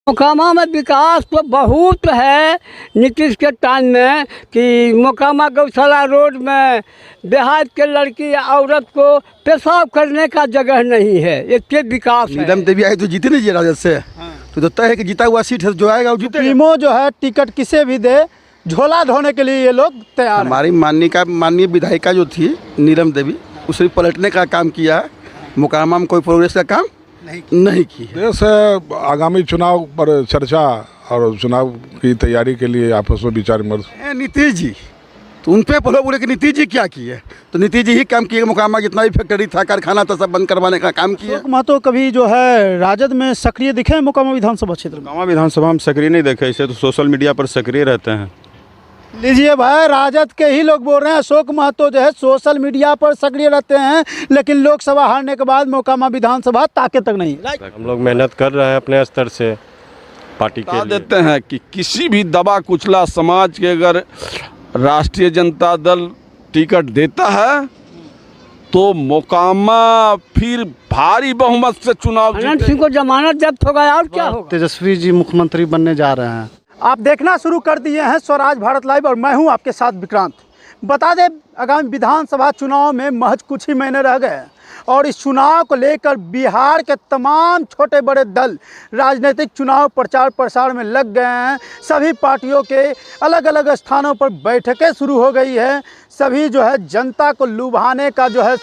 मोकामा में विकास तो बहुत है नीतीश के टाइम में कि मोकामा गौशाला रोड में देहात के लड़की या औरत को पेशाब करने का जगह नहीं है। एक विकास है। नीलम देवी आई तो जीते नहीं राजद से। तो तय है कि जीता हुआ सीट है जो आएगा वो जीतेगा। टीमों जो है टिकट किसे भी दे झोला ढोने के लिए ये लोग तैयार। हमारी माननीय विधायिका जो थी नीलम देवी उसने पलटने का काम किया। मोकामा में कोई प्रोग्रेस का काम नहीं की। देश आगामी चुनाव पर चर्चा और चुनाव की तैयारी के लिए आपस में विचार विमर्श। नीतीश जी तो उन पे बोले कि नीतीश जी क्या किए, तो नीतीश जी ही काम किए। मोकामा जितना भी फैक्ट्री था कारखाना था सब बंद करवाने का काम किया। महतो कभी जो है राजद में सक्रिय दिखे मोकामा विधानसभा क्षेत्र में? मोकामा विधानसभा में सक्रिय नहीं देखे, इसे तो सोशल मीडिया पर सक्रिय रहते हैं। लीजिए भाई, राजद के ही लोग बोल रहे हैं अशोक महतो जो है सोशल मीडिया पर सक्रिय रहते हैं लेकिन लोकसभा हारने के बाद मोकामा विधानसभा ताके तक नहीं। हम लोग मेहनत कर रहे हैं अपने स्तर से पार्टी के लिए। देते हैं कि किसी भी दबा कुचला समाज के अगर राष्ट्रीय जनता दल टिकट देता है तो मोकामा फिर भारी बहुमत से चुनाव अनंत सिंह को जमानत जब्त हो गया और क्या होगा। तेजस्वी जी मुख्यमंत्री बनने जा रहे हैं। आप देखना शुरू कर दिए हैं स्वराज भारत लाइव और मैं हूं आपके साथ विक्रांत। बता दें आगामी विधानसभा चुनाव में महज कुछ ही महीने रह गए हैं और इस चुनाव को लेकर बिहार के तमाम छोटे बड़े दल राजनीतिक चुनाव प्रचार प्रसार में लग गए हैं। सभी पार्टियों के अलग अलग स्थानों पर बैठकें शुरू हो गई है। सभी जो है जनता को लुभाने का जो है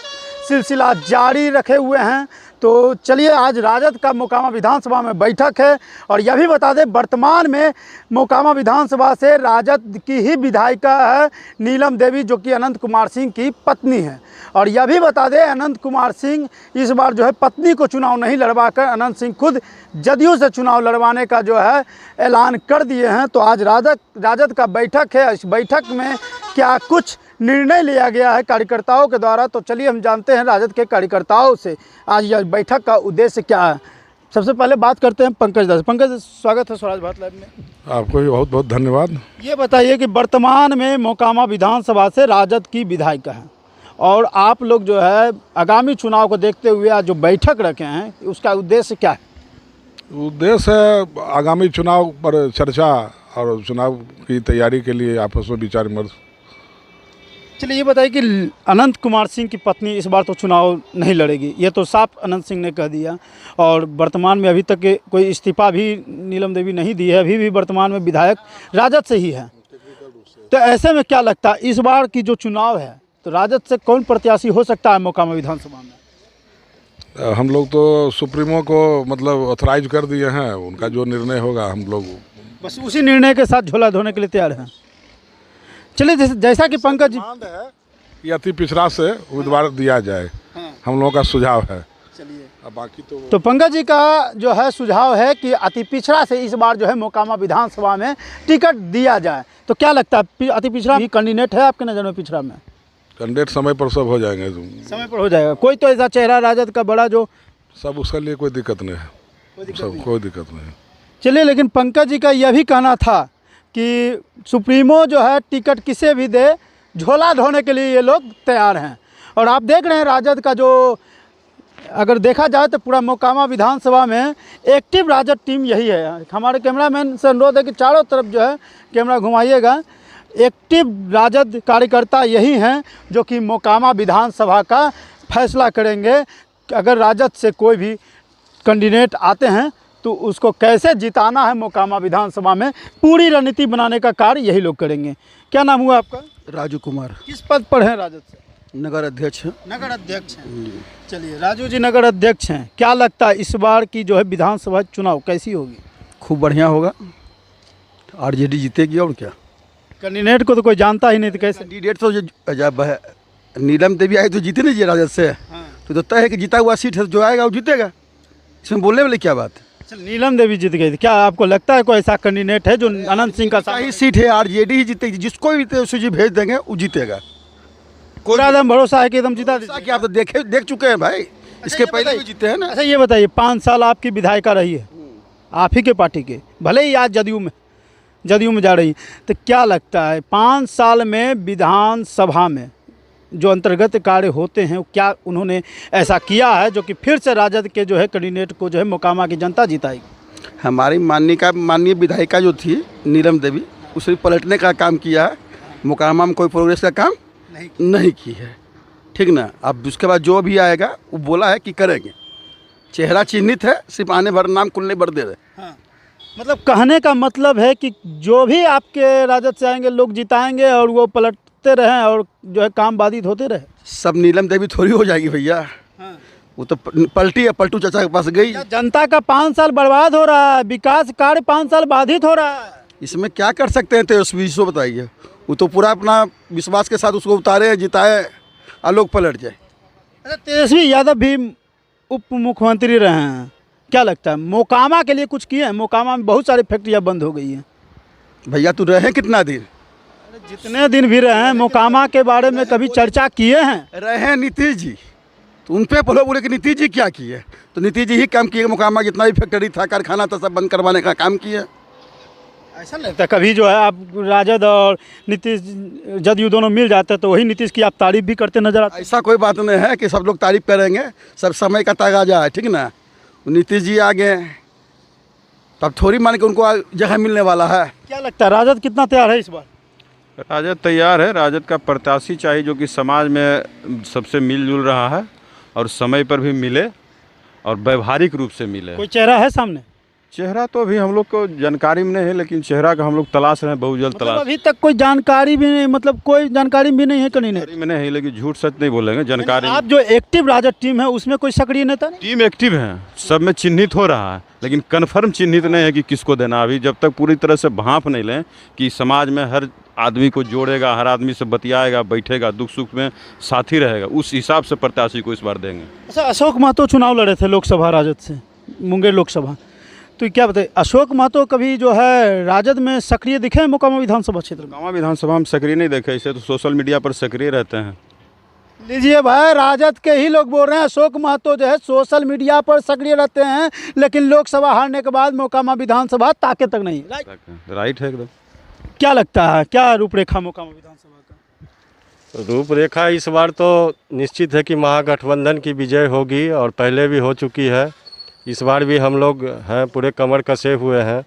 सिलसिला जारी रखे हुए हैं। तो चलिए, आज राजद का मोकामा विधानसभा में बैठक है और यह भी बता दें वर्तमान में मोकामा विधानसभा से राजद की ही विधायिका है नीलम देवी, जो कि अनंत कुमार सिंह की पत्नी है। और यह भी बता दें अनंत कुमार सिंह इस बार जो है पत्नी को चुनाव नहीं लड़वाकर अनंत सिंह खुद जदयू से चुनाव लड़वाने का जो है ऐलान कर दिए हैं। तो आज राजद का बैठक है। इस बैठक में क्या कुछ निर्णय लिया गया है कार्यकर्ताओं के द्वारा, तो चलिए हम जानते हैं राजद के कार्यकर्ताओं से आज यह बैठक का उद्देश्य क्या है। सबसे पहले बात करते हैं पंकज दास। पंकज, स्वागत है स्वराज भारत लाइव में। आपको भी बहुत बहुत धन्यवाद। ये बताइए कि वर्तमान में मोकामा विधानसभा से राजद की विधायिका है और आप लोग जो है आगामी चुनाव को देखते हुए आज जो बैठक रखे हैं उसका उद्देश्य क्या है? उद्देश्य है आगामी चुनाव पर चर्चा और चुनाव की तैयारी के लिए आपस में विचार विमर्श। चलिए ये बताइए कि अनंत कुमार सिंह की पत्नी इस बार तो चुनाव नहीं लड़ेगी, ये तो साफ अनंत सिंह ने कह दिया। और वर्तमान में अभी तक कोई इस्तीफा भी नीलम देवी नहीं दी है, अभी भी वर्तमान में विधायक राजद से ही है। तो ऐसे में क्या लगता है इस बार की जो चुनाव है तो राजद से कौन प्रत्याशी हो सकता है मोकामा विधानसभा में? हम लोग तो सुप्रीमो को मतलब ऑथराइज कर दिए हैं, उनका जो निर्णय होगा हम लोग बस उसी निर्णय के साथ झोला धोने के लिए तैयार हैं। चलिए, जैसा कि पंकज कि अति पिछड़ा से उम्मीदवार दिया जाए, हम लोगों का सुझाव है। चलिए, अब बाकी तो पंकज जी का जो है सुझाव है कि अति पिछड़ा से इस बार जो है मोकामा विधानसभा में टिकट दिया जाए। तो क्या लगता है अति पिछड़ा ही कैंडिडेट है आपके नज़र में? पिछड़ा में कैंडिडेट समय पर सब हो जाएंगे, समय पर हो जाएगा। कोई तो ऐसा चेहरा राजद का बड़ा जो सब उसके लिए कोई दिक्कत नहीं है, कोई दिक्कत नहीं है। चलिए, लेकिन पंकज जी का यह भी कहना था कि सुप्रीमो जो है टिकट किसे भी दे झोला ढोने के लिए ये लोग तैयार हैं। और आप देख रहे हैं राजद का जो अगर देखा जाए तो पूरा मोकामा विधानसभा में एक्टिव राजद टीम यही है। हमारे कैमरामैन से अनुरोध है कि चारों तरफ जो है कैमरा घुमाइएगा। एक्टिव राजद कार्यकर्ता यही हैं जो कि मोकामा विधानसभा का फैसला करेंगे। अगर राजद से कोई भी कैंडिडेट आते हैं तो उसको कैसे जिताना है मोकामा विधानसभा में पूरी रणनीति बनाने का कार्य यही लोग करेंगे। क्या नाम हुआ आपका? राजू कुमार। किस पद पर हैं राजद से? नगर अध्यक्ष। नगर अध्यक्ष हैं। चलिए, राजू जी नगर अध्यक्ष हैं। क्या लगता है इस बार की जो है विधानसभा चुनाव कैसी होगी? खूब बढ़िया होगा, आरजेडी जीतेगी। और क्या, कैंडिडेट को तो कोई जानता ही नहीं, तो कैसे? कैंडिडेट तो जब नीलम देवी आई तो जीते नहीं राजद से। तो तय है कि जीता हुआ सीट है जो आएगा वो जीतेगा। इसमें बोलने वाली क्या बात है? नीलम देवी जीत गई थी। क्या आपको लगता है कोई ऐसा कैंडिडेट है जो अनंत सिंह का सही सीट है? आरजेडी ही जीतेगी, जिसको भी सूची भेज देंगे वो जीतेगा। पूरा एकदम भरोसा है कि एकदम जीता दीजिए। क्या आप तो देख चुके हैं भाई, इसके पहले भी जीते हैं ना। अच्छा ये बताइए, 5 साल आपकी विधायिका रही है आप ही के पार्टी के, भले ही आज जदयू में जा रही, तो क्या लगता है 5 साल में विधानसभा में जो अंतर्गत कार्य होते हैं क्या उन्होंने ऐसा किया है जो कि फिर से राजद के जो है कैंडिडेट को जो है मोकामा की जनता जिताएगी? हमारी माननीय विधायिका जो थी नीलम देवी, उसने पलटने का काम किया है। मोकामा में कोई प्रोग्रेस का काम नहीं की है, ठीक ना। अब उसके बाद जो भी आएगा वो बोला है कि करेंगे। चेहरा चिन्हित है, सिर्फ आने भर नाम कुल्ले भर दे रहे। हाँ। मतलब कहने का मतलब है कि जो भी आपके राजद से आएंगे लोग जिताएंगे और वो पलटते रहें और जो है काम बाधित होते रहे। सब नीलम देवी थोड़ी हो जाएगी भैया। हाँ। वो तो पलटी है, पलटू चाचा के पास गई। जनता का 5 साल बर्बाद हो रहा है, विकास कार्य 5 साल बाधित हो रहा है। इसमें क्या कर सकते हैं तेजस्वी जी, बताइए। वो तो पूरा अपना विश्वास के साथ उसको उतारे, जिताए, आलोक पलट जाए। अच्छा, तेजस्वी यादव भी उप मुख्यमंत्री रहे हैं, क्या लगता है मोकामा के लिए कुछ किए हैं? मोकामा में बहुत सारी फैक्ट्रियां बंद हो गई हैं। भैया तू रहे कितना दिन? जितने दिन भी रहे हैं, मोकामा के बारे में कभी चर्चा किए हैं? रहे नीतीश जी, तो उन पे बोले कि नीतीश जी क्या किए? तो नीतीश जी ही काम किए। मोकामा जितना भी फैक्ट्री था, कारखाना था, सब बंद करवाने का काम किए। ऐसा लगता है कभी जो है आप राजद और नीतीश जदयू दोनों मिल जाते तो वही नीतीश की आप तारीफ भी करते नजर आते? ऐसा कोई बात नहीं है कि सब लोग तारीफ करेंगे, सब समय का तगाजा है, ठीक ना। नीतीश जी आ गए तब थोड़ी मान के उनको जगह मिलने वाला है। क्या लगता है राजद कितना तैयार है इस बार? राजद तैयार है। राजद का प्रत्याशी चाहिए जो कि समाज में सबसे मिलजुल रहा है और समय पर भी मिले और व्यवहारिक रूप से मिले। कोई चेहरा है सामने? चेहरा तो अभी हम लोग को जानकारी में नहीं है, लेकिन चेहरा का हम लोग तलाश रहे हैं, बहुत जल्द मतलब तलाश। अभी तक कोई जानकारी भी नहीं, मतलब कोई जानकारी भी नहीं है कहीं नहीं? में नहीं, लेकिन झूठ सच नहीं बोलेंगे। जानकारी आप जो एक्टिव राजद टीम है उसमें कोई सक्रिय नेता नहीं? टीम एक्टिव है, सब में चिन्हित हो रहा है, लेकिन कन्फर्म चिन्हित नहीं है कि किसको देना। अभी जब तक पूरी तरह से भांप नहीं लें कि समाज में हर आदमी को जोड़ेगा, हर आदमी से बतियाएगा, बैठेगा, दुख सुख में साथी रहेगा, उस हिसाब से प्रत्याशी को इस बार देंगे। अच्छा, अशोक महतो चुनाव लड़े थे लोकसभा राजद से, मुंगेर लोकसभा, तो क्या बताइए अशोक महतो कभी जो है राजद में सक्रिय दिखे हैं मोकामा विधानसभा क्षेत्र में? मोकामा विधानसभा में सक्रिय नहीं देखे, इसे तो सोशल मीडिया पर सक्रिय रहते हैं। लीजिए भाई, राजद के ही लोग बोल रहे हैं अशोक महतो जो है सोशल मीडिया पर सक्रिय रहते हैं, लेकिन लोकसभा हारने के बाद मोकामा विधानसभा ताके तक नहीं। राइट है एकदम। क्या लगता है क्या रूपरेखा मोकामा विधानसभा का? रूपरेखा इस बार तो निश्चित है कि महागठबंधन की विजय होगी और पहले भी हो चुकी है। इस बार भी हम लोग हैं पूरे कमर कसे हुए हैं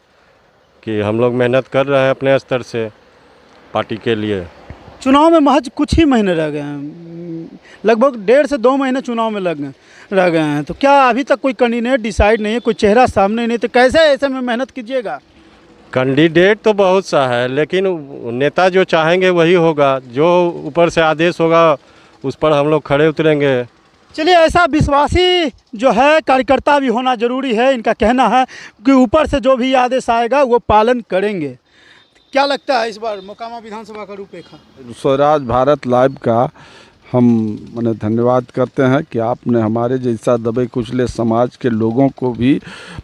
कि हम लोग मेहनत कर रहे हैं अपने स्तर से पार्टी के लिए। चुनाव में महज कुछ ही महीने रह गए हैं, लगभग 1.5 से 2 महीने चुनाव में रह गए हैं, तो क्या अभी तक कोई कैंडिडेट डिसाइड नहीं है, कोई चेहरा सामने नहीं, तो कैसे ऐसे में मेहनत कीजिएगा? कैंडिडेट तो बहुत सा है, लेकिन नेता जो चाहेंगे वही होगा, जो ऊपर से आदेश होगा उस पर हम लोग खड़े उतरेंगे। चलिए, ऐसा विश्वासी जो है कार्यकर्ता भी होना जरूरी है। इनका कहना है कि ऊपर से जो भी आदेश आएगा वो पालन करेंगे। क्या लगता है इस बार मोकामा विधानसभा का रूपरेखा? स्वराज भारत लाइव का हम माने धन्यवाद करते हैं कि आपने हमारे जैसा दबे कुचले समाज के लोगों को भी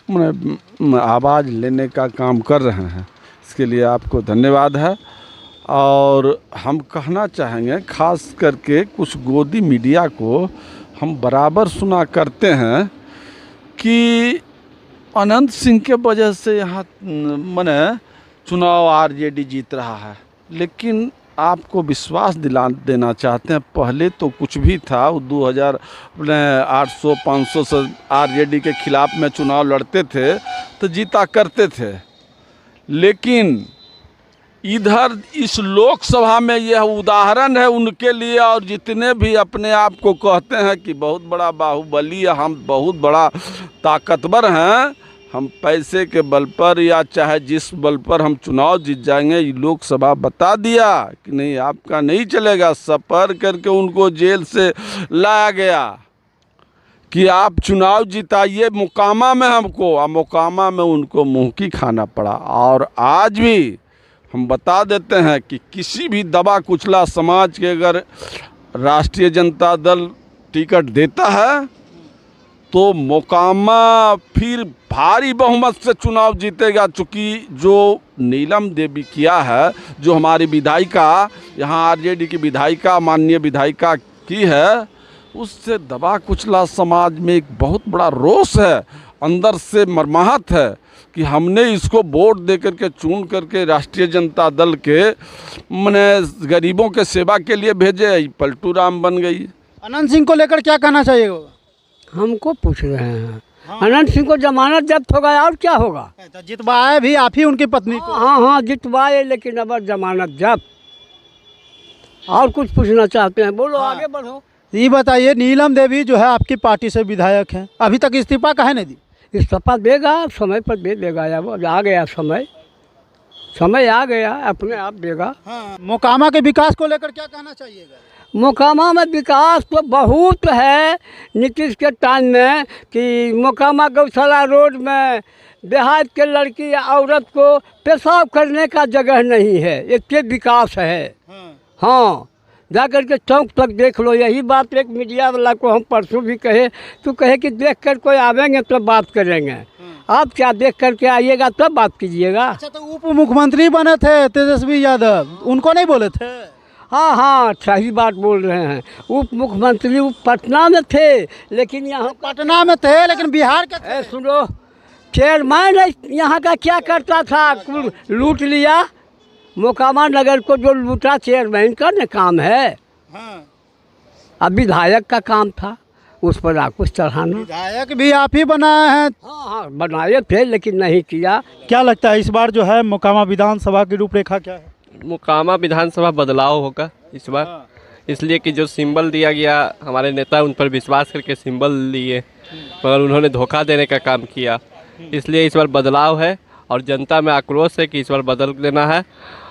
माने आवाज़ लेने का काम कर रहे हैं। इसके लिए आपको धन्यवाद है। और हम कहना चाहेंगे खास करके कुछ गोदी मीडिया को हम बराबर सुना करते हैं कि अनंत सिंह के वजह से यहाँ माने चुनाव आरजेडी जीत रहा है, लेकिन आपको विश्वास देना चाहते हैं पहले तो कुछ भी था। वो 2800-500 से आरजेडी के खिलाफ में चुनाव लड़ते थे तो जीता करते थे, लेकिन इधर इस लोकसभा में यह उदाहरण है उनके लिए। और जितने भी अपने आप को कहते हैं कि बहुत बड़ा बाहुबली, हम बहुत बड़ा ताकतवर हैं, हम पैसे के बल पर या चाहे जिस बल पर हम चुनाव जीत जाएंगे, ये लोकसभा बता दिया कि नहीं आपका नहीं चलेगा। सफर करके उनको जेल से लाया गया कि आप चुनाव जिताइए मोकामा में हमको, और मोकामा में उनको मुँह की खाना पड़ा। और आज भी हम बता देते हैं कि किसी भी दबा कुचला समाज के अगर राष्ट्रीय जनता दल टिकट देता है तो मोकामा फिर भारी बहुमत से चुनाव जीतेगा। चूँकि जो नीलम देवी किया है, जो हमारी विधायिका यहाँ आरजेडी की विधायिका माननीय विधायिका की है, उससे दबा कुचला समाज में एक बहुत बड़ा रोष है, अंदर से मर्माहत है कि हमने इसको वोट दे करके चुन करके राष्ट्रीय जनता दल के माने गरीबों के सेवा के लिए भेजे, पलटू राम बन गई। अनंत सिंह को लेकर क्या कहना चाहिए? हमको पूछ रहे हैं अनंत सिंह को जमानत जब्त हो गया और क्या होगा। तो जितवाए भी आप ही उनकी पत्नी को। हाँ हाँ जितवाए, लेकिन अब जमानत जब्त। और कुछ पूछना चाहते हैं, बोलो आगे बढ़ो। ये बताइए, नीलम देवी जो है आपकी पार्टी से विधायक हैं, अभी तक इस्तीफा काहे नहीं दी? इस्तीफा देगा, समय पर दे देगा। अब आ गया समय आ गया, अपने आप देगा। हाँ, मोकामा के विकास को लेकर क्या कहना चाहिएगा? मोकामा में विकास तो बहुत है नीतीश के टाइम में, कि मोकामा गौशाला रोड में देहात के लड़की या औरत को पेशाब करने का जगह नहीं है, इतने विकास है। हाँ जा कर के चौक तक देख लो। यही बात एक मीडिया वाला को हम परसों भी कहे, तो कहे कि देख कर कोई आवेंगे तो बात करेंगे। आप क्या देख कर के आइएगा तब बात कीजिएगा। अच्छा, तो उप मुख्यमंत्री बने थे तेजस्वी यादव, उनको नहीं बोले थे? हाँ हाँ सही बात बोल रहे हैं। उप मुख्यमंत्री पटना में थे, लेकिन यहाँ पटना में थे लेकिन बिहार के थे। सुनो, चेयरमैन यहाँ का क्या करता था, कुल लूट लिया। मोकामा नगर को जो लूटा चेयरमैन का न काम है। हाँ। अब विधायक का काम था, उस पर आकुश चढ़ाना। विधायक भी आप ही बनाए हैं। हाँ हाँ बनाए थे, लेकिन नहीं किया। क्या लगता है इस बार जो है मोकामा विधानसभा की रूपरेखा क्या है? मोकामा विधानसभा बदलाव होगा इस बार, इसलिए कि जो सिंबल दिया गया, हमारे नेता उन पर विश्वास करके सिंबल लिए, मगर उन्होंने धोखा देने का काम किया। इसलिए इस बार बदलाव है और जनता में आक्रोश है कि इस बार बदल देना है।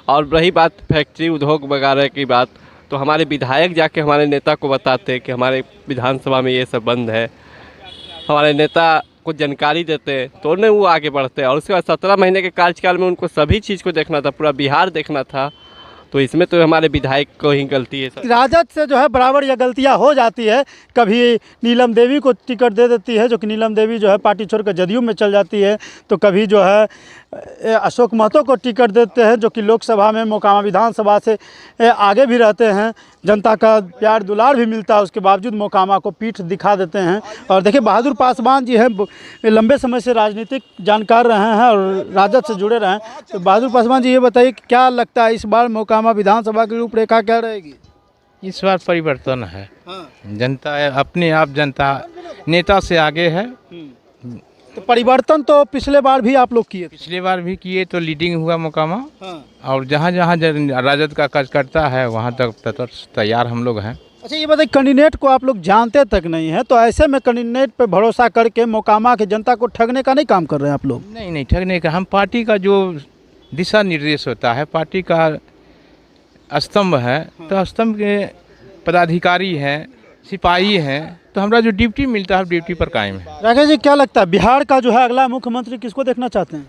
और रही बात फैक्ट्री उद्योग वगैरह की बात, तो हमारे विधायक जाके हमारे नेता को बताते कि हमारे विधानसभा में ये सब बंद है, हमारे नेता को जानकारी देते तो उन्हें वो आगे बढ़ते। और उसके बाद 17 महीने के कार्यकाल में उनको सभी चीज़ को देखना था, पूरा बिहार देखना था, तो इसमें तो हमारे विधायक को ही गलती है सर। राजद से जो है बराबर यह गलतियां हो जाती है, कभी नीलम देवी को टिकट दे देती है, जो कि नीलम देवी जो है पार्टी छोड़कर जदयू में चल जाती है, तो कभी जो है अशोक महतो को टिकट देते हैं, जो कि लोकसभा में मोकामा विधानसभा से आगे भी रहते हैं, जनता का प्यार दुलार भी मिलता है, उसके बावजूद मोकामा को पीठ दिखा देते हैं। और देखिए बहादुर पासवान जी हैं, लंबे समय से राजनीतिक जानकार रहे हैं और राजद से जुड़े रहे हैं। तो बहादुर पासवान जी ये बताइए क्या लगता है इस बार मोकामा विधानसभा की रूपरेखा क्या रहेगी? इस बार परिवर्तन है। जनता अपने आप जनता नेता से आगे है। तो परिवर्तन तो पिछले बार भी आप लोग किए थे। पिछले बार भी किए तो लीडिंग हुआ मोकामा। और जहाँ जहाँ राजद का कार्यकर्ता है वहाँ तक तैयार हम लोग हैं। अच्छा ये बताइए, कैंडिडेट को आप लोग जानते तक नहीं है, तो ऐसे में कैंडिडेट पे भरोसा करके मोकामा की जनता को ठगने का नहीं काम कर रहे हैं आप लोग? नहीं ठगने का, हम पार्टी का जो दिशा निर्देश होता है, पार्टी का स्तंभ है, तो स्तंभ के पदाधिकारी हैं, सिपाही हैं, तो हमारा जो ड्यूटी मिलता है ड्यूटी पर कायम है। राकेश जी क्या लगता है बिहार का जो है अगला मुख्यमंत्री किसको देखना चाहते हैं?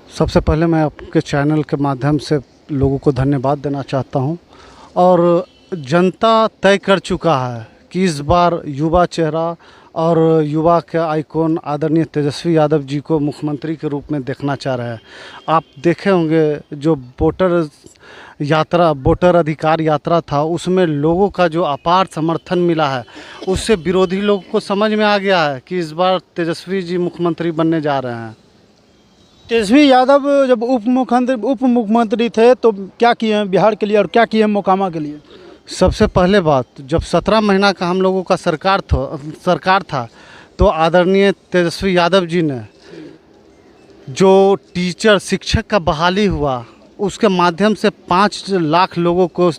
सबसे पहले मैं आपके चैनल के माध्यम से लोगों को धन्यवाद देना चाहता हूं। और जनता तय कर चुका है कि इस बार युवा चेहरा और युवा के आइकॉन आदरणीय तेजस्वी यादव जी को मुख्यमंत्री के रूप में देखना चाह रहे हैं। आप देखे होंगे जो वोटर अधिकार यात्रा था, उसमें लोगों का जो अपार समर्थन मिला है, उससे विरोधी लोगों को समझ में आ गया है कि इस बार तेजस्वी जी मुख्यमंत्री बनने जा रहे हैं। तेजस्वी यादव जब उप मुख्यमंत्री थे तो क्या किए हैं बिहार के लिए और क्या किए हैं मोकामा के लिए? सबसे पहले बात, जब 17 महीना का हम लोगों का सरकार था तो आदरणीय तेजस्वी यादव जी ने जो टीचर शिक्षक का बहाली हुआ, उसके माध्यम से 5 लाख लोगों को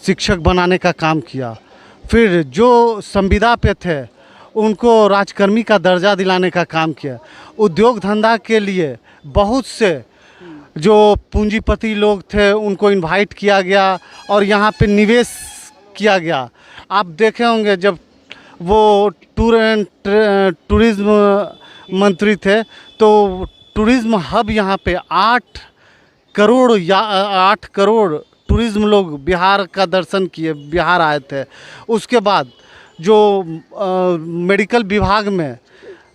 शिक्षक बनाने का काम किया। फिर जो संविदा पे थे उनको राजकर्मी का दर्जा दिलाने का काम किया। उद्योग धंधा के लिए बहुत से जो पूंजीपति लोग थे उनको इनवाइट किया गया और यहाँ पे निवेश किया गया। आप देखे होंगे जब वो टूर एंड टूरिज़्म मंत्री थे तो टूरिज़्म हब यहाँ पे 8 करोड़ टूरिज़्म लोग बिहार का दर्शन किए, बिहार आए थे। उसके बाद जो मेडिकल विभाग में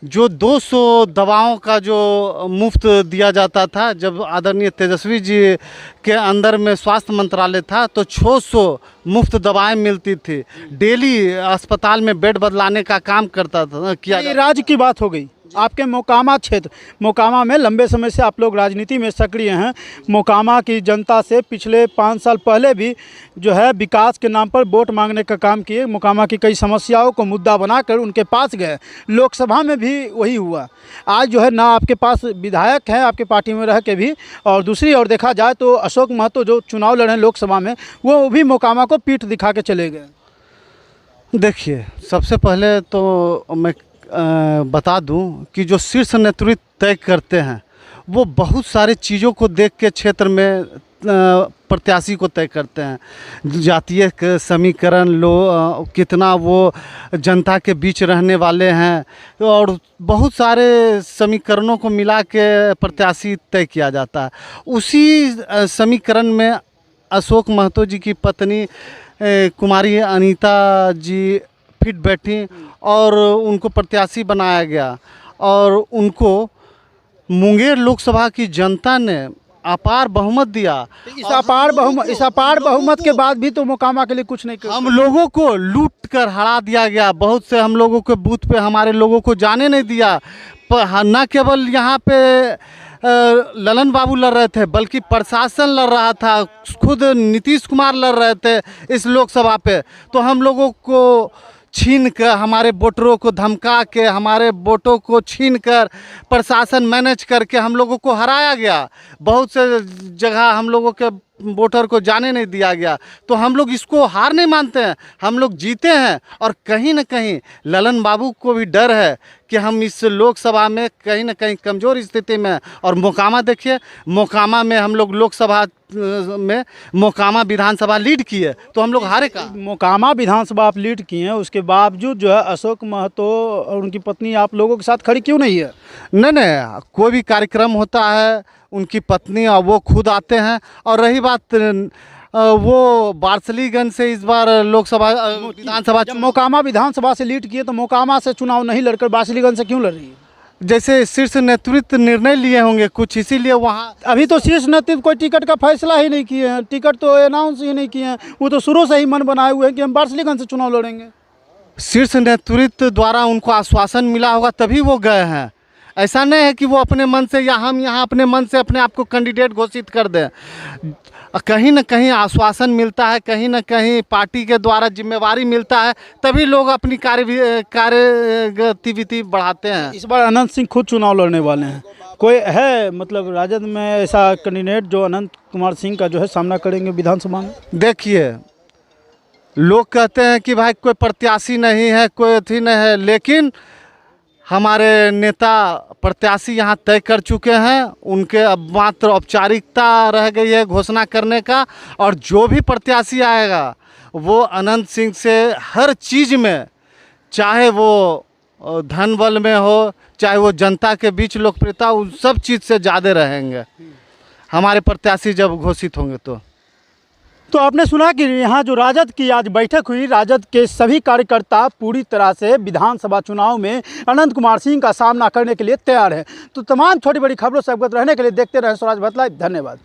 जो 200 दवाओं का जो मुफ्त दिया जाता था, जब आदरणीय तेजस्वी जी के अंदर में स्वास्थ्य मंत्रालय था तो 600 मुफ्त दवाएं मिलती थी। डेली अस्पताल में बेड बदलाने का काम करता था किया। ये राज्य की बात हो गई। आपके मोकामा क्षेत्र, मोकामा में लंबे समय से आप लोग राजनीति में सक्रिय हैं। मोकामा की जनता से पिछले 5 साल पहले भी जो है विकास के नाम पर वोट मांगने का काम किए। मोकामा की कई समस्याओं को मुद्दा बनाकर उनके पास गए। लोकसभा में भी वही हुआ। आज जो है ना आपके पास विधायक हैं आपके पार्टी में रह के भी, और दूसरी ओर देखा जाए तो अशोक महतो जो चुनाव लड़े लोकसभा में, वो भी मोकामा को पीठ दिखा के चले गए। देखिए, सबसे पहले तो मैं बता दूं कि जो शीर्ष नेतृत्व तय करते हैं वो बहुत सारे चीज़ों को देख के क्षेत्र में प्रत्याशी को तय करते हैं। जातीय समीकरण कितना वो जनता के बीच रहने वाले हैं, और बहुत सारे समीकरणों को मिला के प्रत्याशी तय किया जाता है। उसी समीकरण में अशोक महतो जी की पत्नी कुमारी अनीता जी फिट बैठी और उनको प्रत्याशी बनाया गया, और उनको मुंगेर लोकसभा की जनता ने अपार बहुमत दिया। इस अपार बहुमत के बाद भी तो मोकामा के लिए कुछ नहीं किया। हम लोगों को लूट कर हरा दिया गया। बहुत से हम लोगों के बूथ पे हमारे लोगों को जाने नहीं दिया। न केवल यहाँ पे ललन बाबू लड़ रहे थे, बल्कि प्रशासन लड़ रहा था, खुद नीतीश कुमार लड़ रहे थे इस लोकसभा पे। तो हम लोगों को छीन कर, हमारे वोटरों को धमका के, हमारे वोटों को छीन कर प्रशासन मैनेज करके हम लोगों को हराया गया। बहुत से जगह हम लोगों के वोटर को जाने नहीं दिया गया। तो हम लोग इसको हार नहीं मानते हैं, हम लोग जीते हैं। और कहीं ना कहीं ललन बाबू को भी डर है कि हम इस लोकसभा में कहीं ना कहीं कमज़ोर स्थिति में। और मोकामा देखिए, मोकामा में हम लोग लोकसभा में मोकामा विधानसभा लीड किए तो हम लोग हारे का। मोकामा विधानसभा आप लीड किए हैं, उसके बावजूद जो है अशोक महतो और उनकी पत्नी आप लोगों के साथ खड़ी क्यों नहीं है? नहीं, कोई भी कार्यक्रम होता है उनकी पत्नी और वो खुद आते हैं। और रही बात वो बारसलीगंज से इस बार लोकसभा विधानसभा, जब मोकामा विधानसभा से लीड किए तो मोकामा से चुनाव नहीं लड़कर बारसलीगंज से क्यों लड़ रही है? जैसे शीर्ष नेतृत्व निर्णय लिए होंगे कुछ, इसीलिए वहाँ अभी तो शीर्ष नेतृत्व कोई टिकट का फैसला ही नहीं किए हैं, टिकट तो अनाउंस ही नहीं किए हैं। वो तो शुरू से ही मन बनाए हुए हैं कि हम बारसलीगंज से चुनाव लड़ेंगे। शीर्ष नेतृत्व द्वारा उनको आश्वासन मिला होगा तभी वो गए हैं। ऐसा नहीं है कि वो अपने मन से या हम यहाँ अपने मन से अपने आप को कैंडिडेट घोषित कर दें। कहीं ना कहीं आश्वासन मिलता है, कहीं ना कहीं पार्टी के द्वारा जिम्मेवारी मिलता है, तभी लोग अपनी कार्य गतिविधि बढ़ाते हैं। इस बार अनंत सिंह खुद चुनाव लड़ने वाले हैं। कोई है मतलब राजद में ऐसा कैंडिडेट जो अनंत कुमार सिंह का जो है सामना करेंगे विधानसभा में? देखिए, लोग कहते हैं कि भाई कोई प्रत्याशी नहीं है, कोई अथी नहीं है, लेकिन हमारे नेता प्रत्याशी यहाँ तय कर चुके हैं। उनके अब मात्र औपचारिकता रह गई है घोषणा करने का। और जो भी प्रत्याशी आएगा वो अनंत सिंह से हर चीज़ में, चाहे वो धन बल में हो, चाहे वो जनता के बीच लोकप्रियता, उन सब चीज़ से ज़्यादा रहेंगे हमारे प्रत्याशी जब घोषित होंगे। तो आपने सुना कि यहाँ जो राजद की आज बैठक हुई, राजद के सभी कार्यकर्ता पूरी तरह से विधानसभा चुनाव में अनंत कुमार सिंह का सामना करने के लिए तैयार है। तो तमाम छोटी बड़ी खबरों से अवगत रहने के लिए देखते रहें स्वराज भारत लाइव। धन्यवाद।